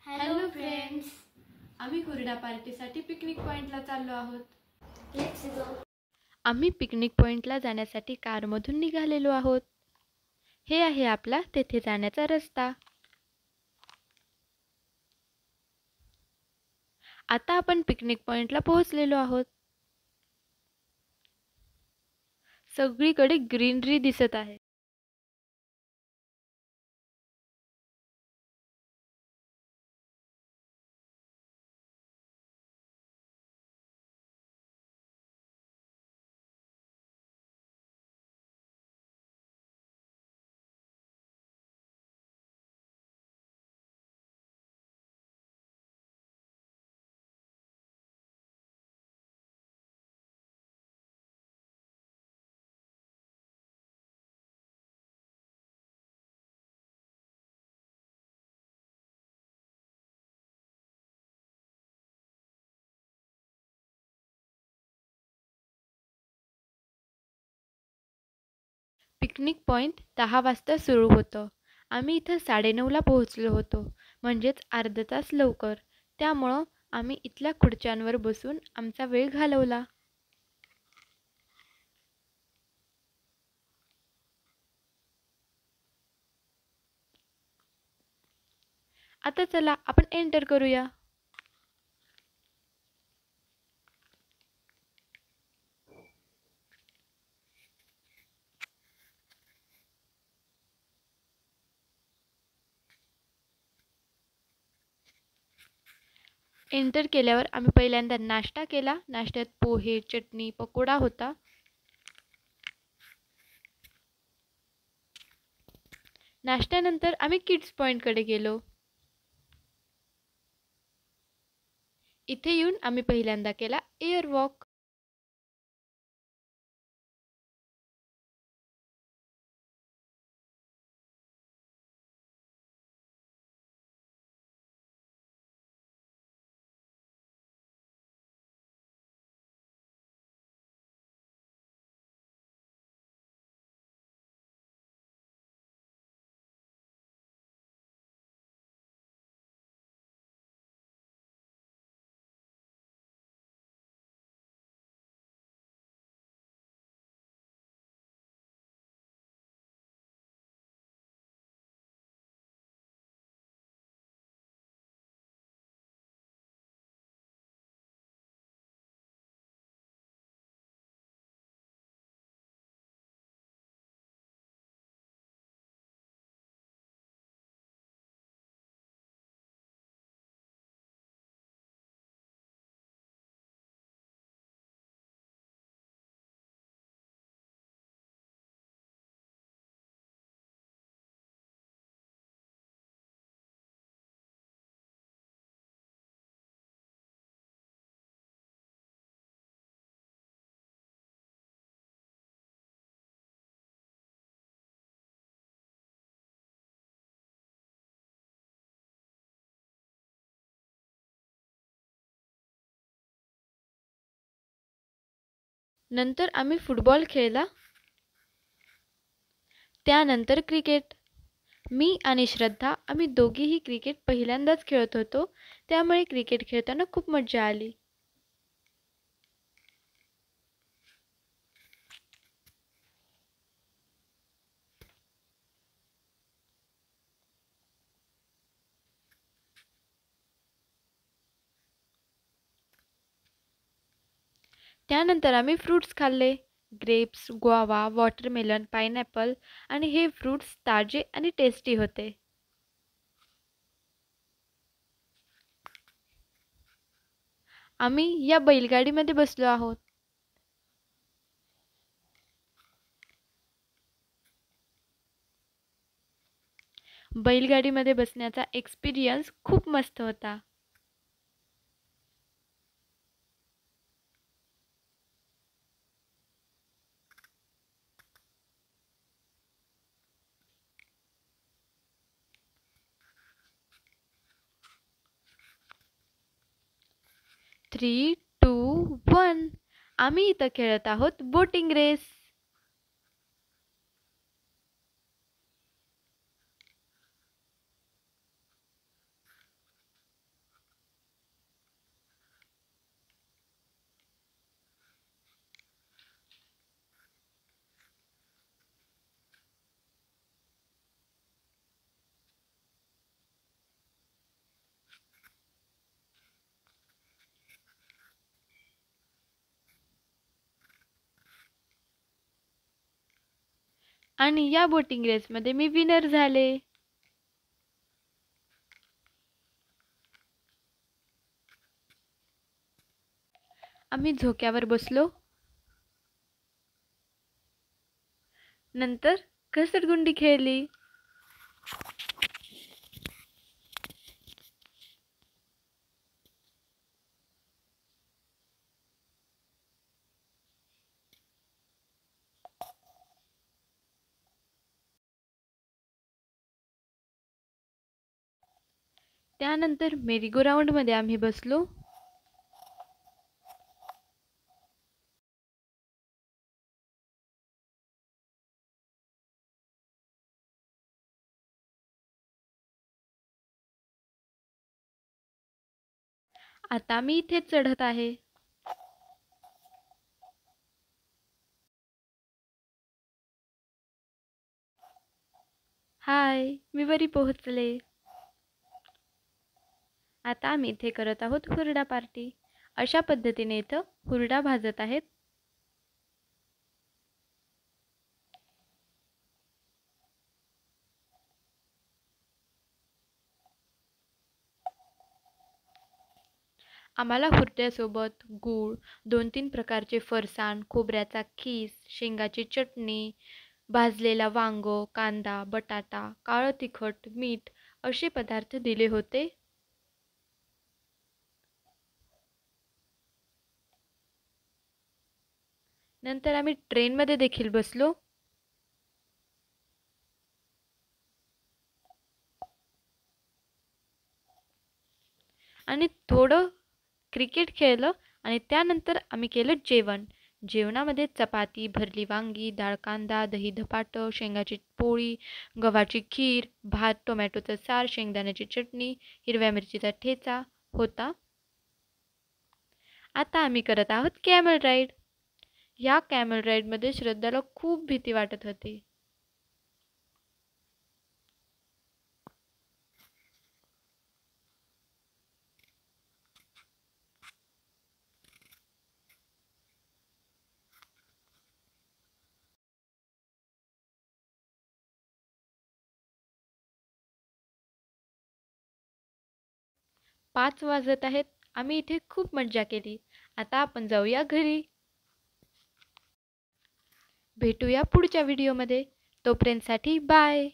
Hello friends, आम्ही हुरडा पार्टीसाठी पिकनिक पॉइंटला चाललो आहोत. Let's go. आम्ही पिकनिक पॉइंटला जाण्यासाठी कारमधून निघालेलो आहोत. हे आहे आपला तेथे जाण्याचा रस्ता. आता आपण पिकनिक पॉइंटला पोहोचलेलो आहोत. सगळीकडे ग्रीनरी दिसत आहे. पिकनिक पॉइंट 10 वाजता सुरू होतं. आम्ही इथं 9:30ला पोहोचलो होतो, म्हणजेच अर्धा तास लवकर. त्यामुळं आम्ही इथल्या खुर्च्यांवर बसून आमचा वेळ घालवला. आता चला आपण एंटर करूया. एंटर केल्यावर आम्ही पहिल्यांदा नाश्ता केला. नाश्त्यात पोहे, चटणी, पकोडा होता. नाश्त्यानंतर आम्ही किड्स पॉईंटकडे गेलो. इथे येऊन आम्ही पहिल्यांदा केला एअर वॉक. नंतर आम्ही फुटबॉल खेळला. त्यानंतर क्रिकेट. मी आणि श्रद्धा आम्ही दोघीही क्रिकेट पहिल्यांदाच खेळत होतो, त्यामुळे क्रिकेट खेळताना खूप मजा आली. त्यानंतर आम्ही फ्रूट्स खाल्ले. ग्रेप्स, गुआवा, वॉटरमेलन, पाइनॲपल आणि हे फ्रूट्स ताजे आणि टेस्टी होते. आम्ही या बैलगाडीमध्ये बसलो आहोत. बैलगाडीमध्ये बसण्याचा एक्सपिरियन्स खूप मस्त होता. Three, two, one. आम्ही इथं खेळत आहोत बोटिंग रेस. आणि या बोटिंग रेसमध्ये मी विनर झाले. आम्ही झोक्यावर बसलो. नंतर घसरगुंडी खेळली. त्यानंतर मेरी गो राऊंडमध्ये आम्ही बसलो. आता मी इथेच चढत आहे. हाय, मी वरी पोहोचले. आता आम्ही इथे करत आहोत हुरडा पार्टी. अशा पद्धतीने इथं हुरडा भाजत आहेत. आम्हाला हुरड्यासोबत गूळ, 2-3 प्रकारचे फरसाण, खोबऱ्याचा खीस, शेंगाची चटणी, भाजलेला वांग, कांदा, बटाटा, काळं तिखट, मीठ असे पदार्थ दिले होते. नंतर आम्ही ट्रेनमध्ये देखील बसलो. आणि थोडं क्रिकेट खेळलं आणि त्यानंतर आम्ही केलं जेवण. जेवणामध्ये चपाती, भरली वांगी, डाळ कांदा, दही धपाटं, शेंगाची पोळी, गव्हाची खीर, भात, टोमॅटोचं सार, शेंगदाण्याची चटणी, हिरव्या मिरचीचा ठेचा होता. आता आम्ही करत आहोत कॅमल राईड. या कॅमल राईडमध्ये श्रद्धाला खूप भीती वाटत होती. 5 वाजत आहेत. आम्ही इथे खूप मज्जा केली. आता आपण जाऊया घरी. भेटूया पुढच्या व्हिडिओमध्ये. तोपर्यंतसाठी बाय.